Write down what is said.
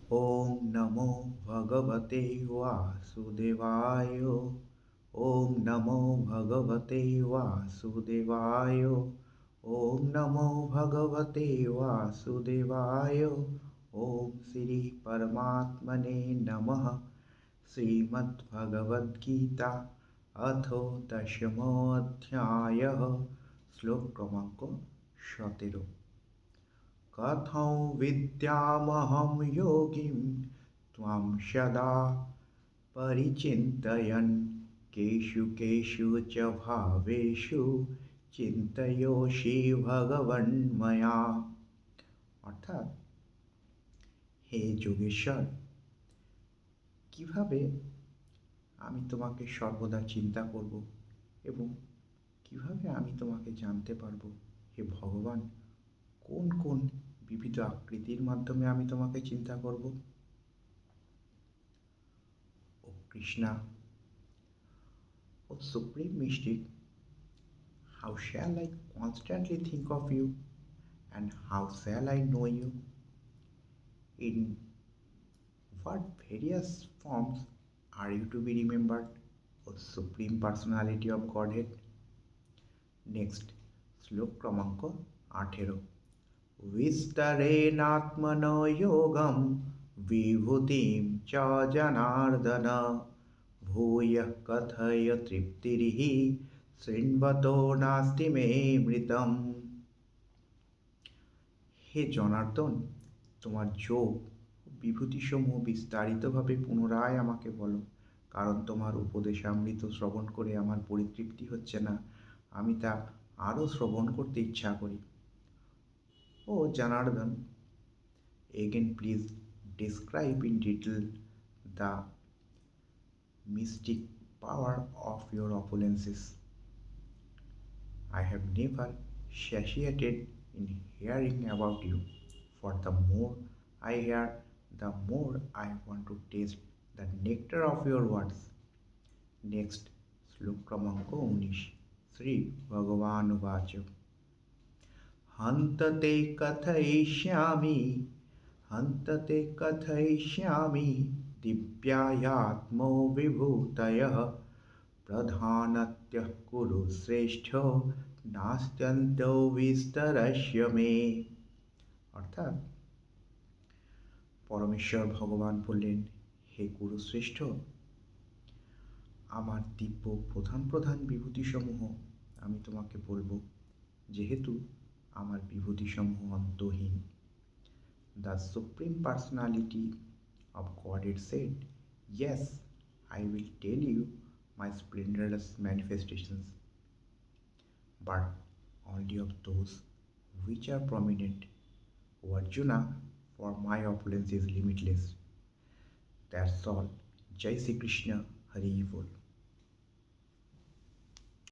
ॐ नमो भगवते वासुदेवाय। ॐ नमो भगवते वासुदेवाय। ॐ नमो भगवते वासुदेवाय। ॐ श्री परमात्मने नमः। श्रीमद्भगवद्गीता अथ दशमोऽध्यायः। श्लोक क्रमांक 17। कथं विद्यामहं योगिं त्वां सदा परिचिन्तयन् केषु केषु च भावेषु চিন্তয়সি ভগবন্ময়া। অর্থাৎ, হে যোগেশ্বর, কিভাবে আমি তোমাকে সর্বদা চিন্তা করব এবং কিভাবে আমি তোমাকে জানতে পারবো? হে ভগবান, কোন কোন বিবিধ আকৃতির মাধ্যমে আমি তোমাকে চিন্তা করব? ও কৃষ্ণা, ও supreme mystic, how shall I constantly think of you, and how shall I know you? In what various forms are you to be remembered, O Supreme Personality of Godhead? Next, শ্লোক ক্রমাঙ্ক 18। विस्तरेणात्मनो योगं विभूतिं च जनार्दन भूयः कथय तृप्तिरिः শৃण्বতো নাস্তি মে মৃতম। হে জনার্দন, তোমার যোগ বিভূতিসমূহ বিস্তারিতভাবে পুনরায় আমাকে বলো, কারণ তোমার উপদেশামৃত শ্রবণ করে আমার পরিতৃপ্তি হচ্ছে না, আমি তা আরও শ্রবণ করতে ইচ্ছা করি। ও Janardan, again please describe in detail the mystic power of your opulences. I have never satiated in hearing about you, for the more I hear, the more I want to taste the nectar of your words. Next, শ্লোক ক্রমাঙ্ক 19। শ্রী ভগবানুবাচ হন্ততে কথয়িষ্যামি হন্ততে কথয়িষ্যামি দিব্যায়াত্মো বিভূতয়ঃ প্রধানত্যঃ কুরু শ্রেষ্ঠ নাস্ত্যন্তো বিস্তরস্য মে। অর্থাৎ, পরমেশ্বর ভগবান বললেন, হে কুরুশ্রেষ্ঠ, আমার দিব্য প্রধান প্রধান বিভূতিসমূহ আমি তোমাকে বলবো, যেহেতু আমার বিভূতিসমূহ অন্তহীন। The supreme personality of godhead said, yes, I will tell you my splendorous manifestations, but only of those which are prominent. O Arjuna, for my opulence is limitless. That's all. Jai Shri Krishna, Hari Bol.